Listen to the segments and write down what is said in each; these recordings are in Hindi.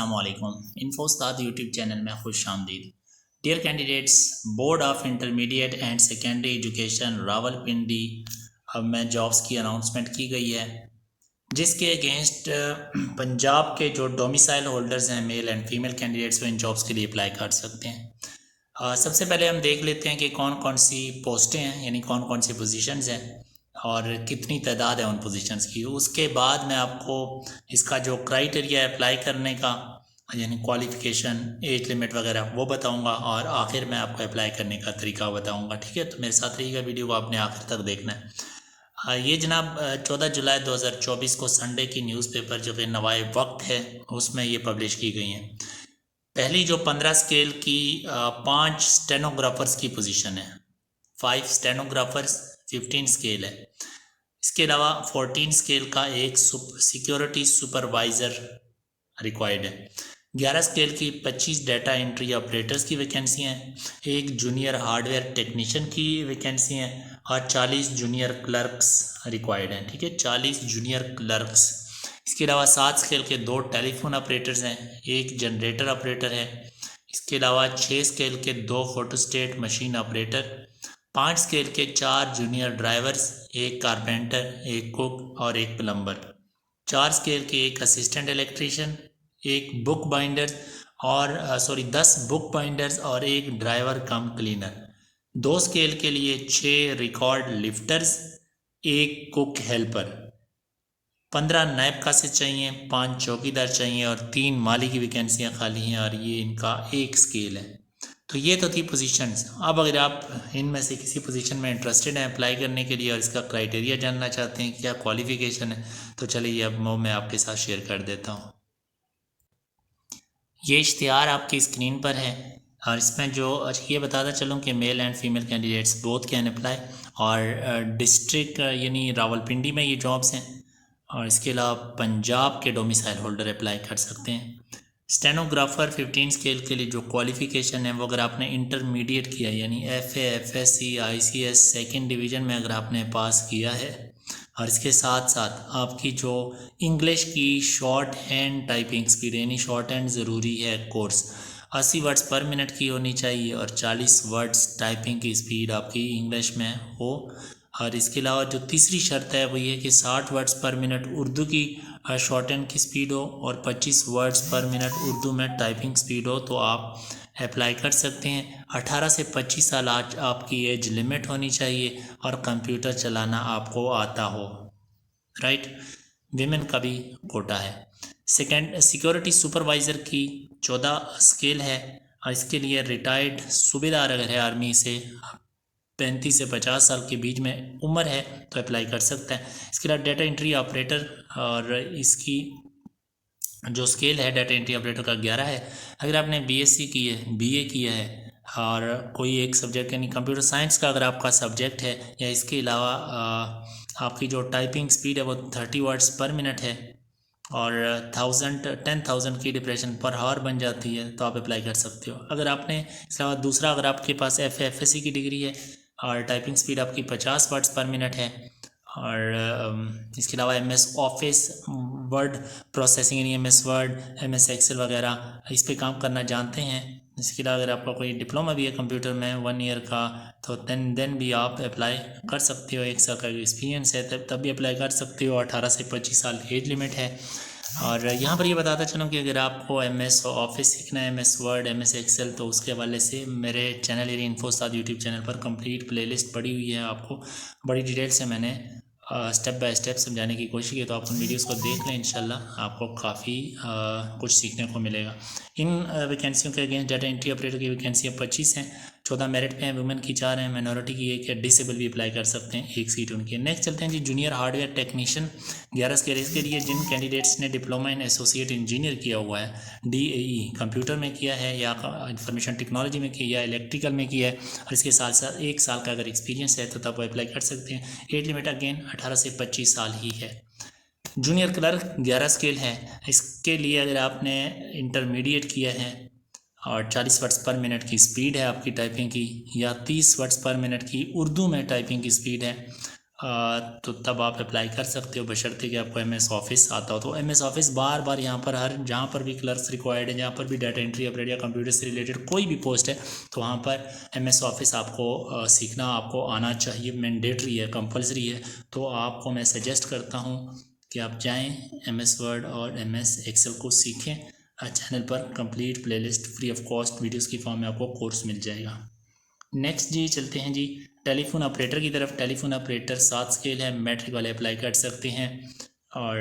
अस्सलामुअलैकुम इन्फोस्ताद यूट्यूब चैनल में खुश आमदीद। Dear candidates, board of intermediate and secondary education Rawalpindi में जॉब्स की अनाउंसमेंट की गई है, जिसके अगेंस्ट पंजाब के जो डोमिसाइल होल्डर्स हैं, मेल एंड फीमेल कैंडिडेट्स, वो इन जॉब्स के लिए अप्लाई कर सकते हैं। सबसे पहले हम देख लेते हैं कि कौन कौन सी पोस्टें हैं, यानी कौन कौन सी पोजीशंस हैं और कितनी तादाद है उन पोजीशंस की। उसके बाद मैं आपको इसका जो क्राइटेरिया है अप्लाई करने का, यानी क्वालिफ़िकेशन, एज लिमिट वगैरह, वो बताऊंगा और आखिर में आपको अप्लाई करने का तरीका बताऊंगा। ठीक है, तो मेरे साथ रहिएगा, वीडियो को आपने आखिर तक देखना है। ये जनाब 14 जुलाई 2024 को संडे की न्यूज़पेपर जो कि नवाए वक्त है, उसमें ये पब्लिश की गई हैं। पहली जो 15 स्केल की 5 स्टेनोग्राफर्स की पोजीशन है, 5 स्टेनोग्राफर्स, 15 स्केल है। इसके अलावा 14 स्केल का एक सिक्योरिटी सुपरवाइज़र रिक्वायर्ड है। 11 स्केल की 25 डाटा एंट्री ऑपरेटर्स की वैकेंसी हैं, एक जूनियर हार्डवेयर टेक्नीशियन की वैकेंसी हैं और 40 जूनियर क्लर्क्स रिक्वायर्ड हैं। ठीक है, 40 जूनियर क्लर्क्स। इसके अलावा 7 स्केल के 2 टेलीफोन ऑपरेटर्स हैं, एक जनरेटर ऑपरेटर है। इसके अलावा 6 स्केल के 2 फोटोस्टेट मशीन ऑपरेटर, 5 स्केल के 4 जूनियर ड्राइवर्स, एक कारपेंटर, एक कुक और एक प्लम्बर, 4 स्केल के एक असिस्टेंट इलेक्ट्रीशियन, एक बुक बाइंडर्स और 10 बुक बाइंडर्स और एक ड्राइवर कम क्लीनर। 2 स्केल के लिए 6 रिकॉर्ड लिफ्टर्स, एक कुक हेल्पर। 15 नायब कासिद चाहिए, 5 चौकीदार चाहिए और 3 माली की वैकेंसियाँ खाली हैं और ये इनका एक स्केल है। तो ये तो थी पोजीशंस। अब अगर आप इनमें से किसी पोजीशन में इंटरेस्टेड हैं अप्लाई करने के लिए और इसका क्राइटेरिया जानना चाहते हैं कि क्या क्वालिफ़िकेशन है, तो चलिए अब मैं आपके साथ शेयर कर देता हूँ। ये इश्तिहार आपकी स्क्रीन पर है और इसमें जो ये बताता चलूँ कि male and female candidates both can apply और डिस्ट्रिक्ट यानी रावलपिंडी में ये जॉब्स हैं और इसके अलावा पंजाब के डोमिसाइल होल्डर अप्लाई कर सकते हैं। स्टेनोग्राफर 15 स्केल के लिए जो क्वालिफ़िकेशन है वो अगर आपने इंटरमीडिएट किया यानी FA, FSC, ICS second division में अगर आपने पास किया है और इसके साथ साथ आपकी जो इंग्लिश की शॉर्ट हैंड टाइपिंग स्पीड यानी शॉर्ट हैंड ज़रूरी है कोर्स 80 वर्ड्स पर मिनट की होनी चाहिए और 40 वर्ड्स टाइपिंग की स्पीड आपकी इंग्लिश में हो। और इसके अलावा जो तीसरी शर्त है वो ये कि 60 वर्ड्स पर मिनट उर्दू की शॉर्ट हैंड की स्पीड हो और 25 वर्ड्स पर मिनट उर्दू में टाइपिंग स्पीड हो, तो आप अप्लाई कर सकते हैं। 18 से 25 साल आज आपकी एज लिमिट होनी चाहिए और कंप्यूटर चलाना आपको आता हो। राइट, विमेन का भी कोटा है। सेकेंड सिक्योरिटी सुपरवाइज़र की 14 स्केल है और इसके लिए रिटायर्ड सूबेदार अगर है आर्मी से 35 से 50 साल के बीच में उम्र है तो अप्लाई कर सकता है। इसके अलावा डाटा एंट्री ऑपरेटर और इसकी जो स्केल है डाटा एंट्री ऑपरेटर का 11 है। अगर आपने BSc की है, BA किया है और कोई एक सब्जेक्ट यानी कंप्यूटर साइंस का अगर आपका सब्जेक्ट है या इसके अलावा आपकी जो टाइपिंग स्पीड है वो 30 वर्ड्स पर मिनट है और 10,000 की डिप्रेशन पर हावर बन जाती है तो आप अप्लाई कर सकते हो। अगर आपने इसके अलावा दूसरा अगर आपके पास FA, FSC की डिग्री है और टाइपिंग स्पीड आपकी 50 वर्ड्स पर मिनट है और इसके अलावा MS ऑफिस वर्ड प्रोसेसिंग यानी MS वर्ड, MS एक्सेल वगैरह इस पे काम करना जानते हैं। इसके अलावा अगर आपका कोई डिप्लोमा भी है कंप्यूटर में 1 ईयर का तो देन भी आप अप्लाई कर सकते हो। 1 साल का एक्सपीरियंस है तब भी अप्लाई कर सकते हो। 18 से 25 साल एज लिमिट है। और यहाँ पर ये बताता चलूँ कि अगर आपको MS ऑफिस सीखना है, MS वर्ड, MS एक्सेल, तो उसके हवाले से मेरे चैनल यानी इन्फोस्ताद यूट्यूब चैनल पर कंप्लीट प्लेलिस्ट पड़ी हुई है। आपको बड़ी डिटेल से मैंने स्टेप बाय स्टेप समझाने की कोशिश की, तो आप उन वीडियोस को देख लें, इंशाल्लाह आपको काफ़ी कुछ सीखने को मिलेगा। इन वैकेंसियों के अगेंस्ट डाटा एंट्री ऑपरेटर की वैकेंसियाँ 25 हैं, 14 मेरिट पे हैं, वुमेन की 4 हैं, माइनॉरिटी की 1 है, डिसेबल भी अप्लाई कर सकते हैं, 1 सीट उनकी है। नेक्स्ट चलते हैं जी, जूनियर हार्डवेयर टेक्नीशियन 11 स्केल। इसके लिए जिन कैंडिडेट्स ने डिप्लोमा इन एसोसिएट इंजीनियर किया हुआ है, DAE कंप्यूटर में किया है या इंफॉर्मेशन टेक्नोलॉजी में किया या इलेक्ट्रिकल में किया है और इसके साथ साथ 1 साल का अगर एक्सपीरियंस है तो तब वो अप्लाई कर सकते हैं। एज लिमिट अगेन 18 से 25 साल ही है। जूनियर क्लर्क 11 स्केल है। इसके लिए अगर आपने इंटरमीडिएट किया है और 40 वर्ड्स पर मिनट की स्पीड है आपकी टाइपिंग की या 30 वर्ड्स पर मिनट की उर्दू में टाइपिंग की स्पीड है तो तब आप अप्लाई कर सकते हो, बशर्ते कि आपको MS ऑफिस आता हो। तो MS ऑफिस बार बार यहाँ पर हर जहाँ पर भी क्लर्क्स रिक्वायर्ड है, जहाँ पर भी डाटा एंट्री ऑपरेटर या कंप्यूटर से रिलेटेड कोई भी पोस्ट है, तो वहाँ पर MS ऑफिस आपको सीखना, आपको आना चाहिए, मैंडेटरी है, कंपलसरी है। तो आपको मैं सजेस्ट करता हूँ कि आप जाएँ MS वर्ड और MS एक्सेल को सीखें। चैनल पर complete playlist free of cost videos की फॉर्म में आपको कोर्स मिल जाएगा। नेक्स्ट जी चलते हैं जी टेलीफोन ऑपरेटर की तरफ। टेलीफोन ऑपरेटर 7 स्केल है, मैट्रिक वाले अप्लाई कर सकते हैं और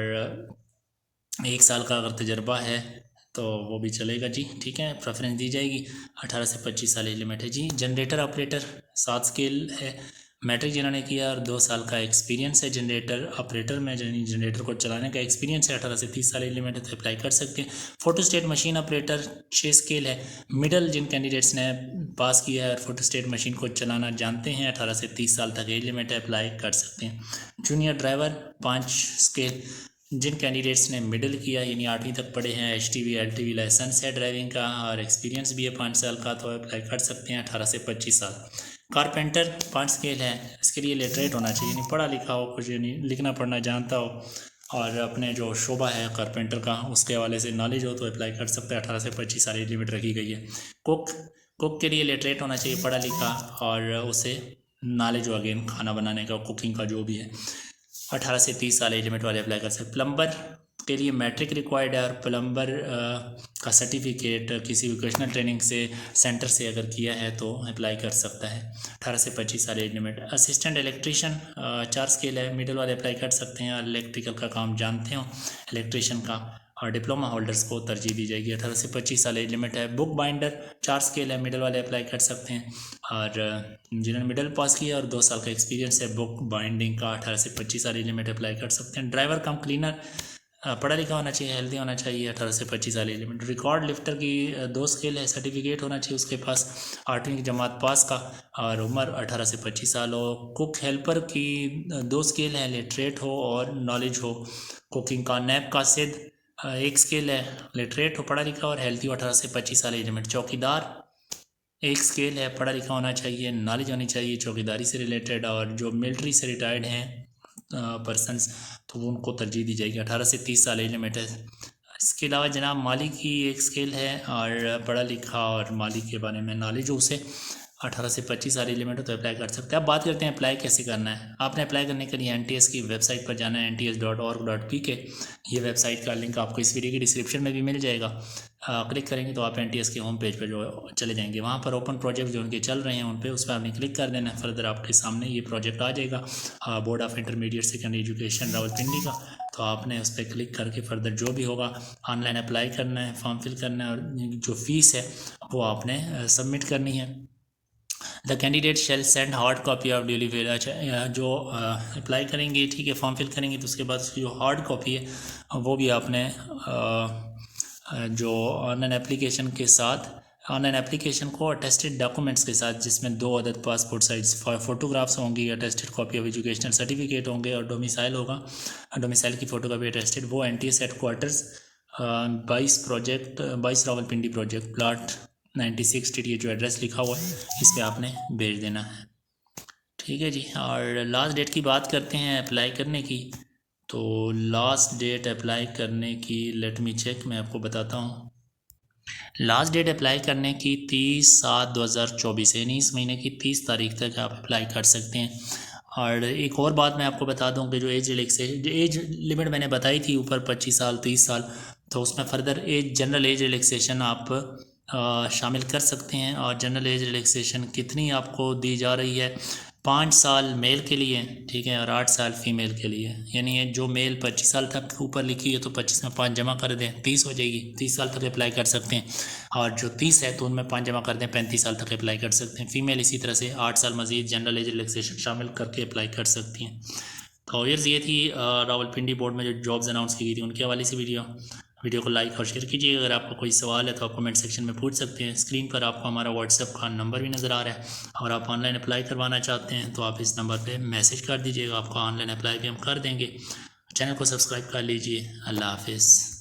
1 साल का अगर तजर्बा है तो वो भी चलेगा जी, ठीक है, प्रेफरेंस दी जाएगी। 18 से 25 साल एज लिमिट है जी। जनरेटर ऑपरेटर 7 स्केल है, मैट्रिक जिन्होंने किया और 2 साल का एक्सपीरियंस है जनरेटर ऑपरेटर में, जनरेटर को चलाने का एक्सपीरियंस है। 18 से 30 साल एज लिमिट है तो अप्लाई कर सकते हैं। फोटोस्टेट मशीन ऑपरेटर 6 स्केल है, मिडल जिन कैंडिडेट्स ने पास किया है और फोटोस्टेट मशीन को चलाना जानते हैं, 18 से 30 साल तक एज लिमिट है, अप्लाई कर सकते हैं। जूनियर ड्राइवर 5 स्केल, जिन कैंडिडेट्स ने मिडिल किया यानी 8वीं तक पढ़े हैं, HTV LTV लाइसेंस है ड्राइविंग का और एक्सपीरियंस भी है 5 साल का, तो अप्लाई कर सकते हैं 18 से 25 साल। कारपेंटर 5 स्केल है, इसके लिए लिटरेट होना चाहिए, यानी पढ़ा लिखा हो, कुछ यानी लिखना पढ़ना जानता हो और अपने जो शोबा है कारपेंटर का उसके हवाले से नॉलेज हो तो अप्लाई कर सकते हैं। 18 से 25 साल एज लिमिट रखी गई है। कुक के लिए लिटरेट होना चाहिए, पढ़ा लिखा और उसे नॉलेज हो अगेन खाना बनाने का, कुकिंग का जो भी है। 18 से 30 साल एज लिमिट वाले अप्लाई कर सकते हैं। प्लम्बर के लिए मैट्रिक रिक्वायर्ड है और प्लम्बर का सर्टिफिकेट किसी वोकेशनल ट्रेनिंग से सेंटर से अगर किया है तो अप्लाई कर सकता है। 18 से 25 साल age limit. Assistant electrician 4 scale है, मिडिल वाले अप्लाई कर सकते हैं और इलेक्ट्रिकल का काम जानते हो इलेक्ट्रीशियन का, और डिप्लोमा होल्डर्स को तरजीह दी जाएगी। 18 से 25 साल एज लिमिट है। बुक बाइंडर 4 स्केल है, मिडिल वाले अप्लाई कर सकते हैं और जिन्होंने मिडिल पास किया और 2 साल का एक्सपीरियंस है बुक बाइंडिंग का, 18 से 25 साल एज लिमिट अप्लाई कर सकते हैं। ड्राइवर कम क्लीनर पढ़ा लिखा होना चाहिए, हेल्दी होना चाहिए, 18 से 25 साल एज लिमिट। रिकॉर्ड लिफ्टर की 2 स्केल है, सर्टिफिकेट होना चाहिए उसके पास 8वीं की जमात पास का और उम्र 18 से 25 साल हो। कुक हेल्पर की 2 स्केल है, लिटरेट हो और नॉलेज हो कुकिंग का। नैब का सिद्ध 1 स्केल है, लिटरेट हो, पढ़ा लिखा और हेल्थी हो, 18 से 25 साल एज लिमिट। चौकीदार 1 स्केल है, पढ़ा लिखा होना चाहिए, नॉलेज होनी चाहिए चौकीदारी से रिलेटेड और जो मिलिट्री से रिटायर्ड हैं पर्सनस तो उनको तरजीह दी जाएगी। 18 से 30 साल एज लिमिट है। इसके अलावा जनाब माली की 1 स्केल है और पढ़ा लिखा और माली के बारे में नॉलेज हो उसे, 18 से 25 साल एज लिमिट हो तो अप्लाई कर सकते हैं। अब बात करते हैं अप्लाई कैसे करना है। आपने अप्लाई करने के लिए NTS की वेबसाइट पर जाना है, nts.org.pk। ये वेबसाइट का लिंक आपको इस वीडियो की डिस्क्रिप्शन में भी मिल जाएगा। क्लिक करेंगे तो आप NTS के होम पेज पर जो चले जाएंगे, वहाँ पर ओपन प्रोजेक्ट जो उनके चल रहे हैं उन पर उस पर आपने क्लिक कर देना है। फर्दर आपके सामने ये प्रोजेक्ट आ जाएगा board of intermediate secondary education Rawalpindi का, तो आपने उस पर क्लिक करके फर्दर जो भी होगा ऑनलाइन अप्लाई करना है, फॉर्म फिल करना है और जो फीस है वो आपने सबमिट करनी है। The candidate shell send hard copy of duly verified. अच्छा, जो अप्लाई करेंगे, ठीक है, फॉर्म फिल करेंगे तो उसके बाद जो हार्ड कॉपी है वो भी आपने जो ऑनलाइन एप्लीकेशन के साथ, ऑनलाइन एप्लीकेशन को अटेस्टेड डॉक्यूमेंट्स के साथ जिसमें 2 अदद पासपोर्ट साइज फोटोग्राफ्स होंगी, attested copy of educational certificate होंगे और डोमिसाइल होगा, डोमिसाइल की फ़ोटोकॉपी अटेस्टेड, वो NTS headquarters 22 Rawalpindi project plot 96 TT जो एड्रेस लिखा हुआ है इस पर आपने भेज देना है, ठीक है जी। और लास्ट डेट की बात करते हैं अप्लाई करने की, तो लास्ट डेट अप्लाई करने की लेट मी चेक, मैं आपको बताता हूँ। लास्ट डेट अप्लाई करने की 30/7/2024 यानी इस महीने की 30 तारीख तक आप अप्लाई कर सकते हैं। और एक और बात मैं आपको बता दूं कि जो एज लिमिट मैंने बताई थी ऊपर 25 साल 30 साल, तो उसमें फर्दर जनरल एज रिलैक्सेशन आप शामिल कर सकते हैं। और जनरल एज रिलैक्सेशन कितनी आपको दी जा रही है, 5 साल मेल के लिए, ठीक है, और 8 साल फीमेल के लिए। यानी जो मेल 25 साल तक ऊपर लिखी है तो 25 में 5 जमा कर दें, 30 हो जाएगी, 30 साल तक अप्लाई कर सकते हैं। और जो 30 है तो उनमें 5 जमा कर दें, 35 साल तक अप्लाई कर सकते हैं। फीमेल इसी तरह से 8 साल मजीद जनरल एज रिलैक्सेशन शामिल करके अप्लाई कर सकती हैं। तो ये थी रावलपिंडी बोर्ड में जो जॉब्स अनाउंस की गई थी उनके हवाले से वीडियो को लाइक और शेयर कीजिएगा। अगर आपको कोई सवाल है तो आप कमेंट सेक्शन में पूछ सकते हैं। स्क्रीन पर आपको हमारा व्हाट्सएप का नंबर भी नज़र आ रहा है, और आप ऑनलाइन अप्लाई करवाना चाहते हैं तो आप इस नंबर पे मैसेज कर दीजिएगा, आपका ऑनलाइन अप्लाई भी हम कर देंगे। चैनल को सब्सक्राइब कर लीजिए। अल्लाह हाफिज़।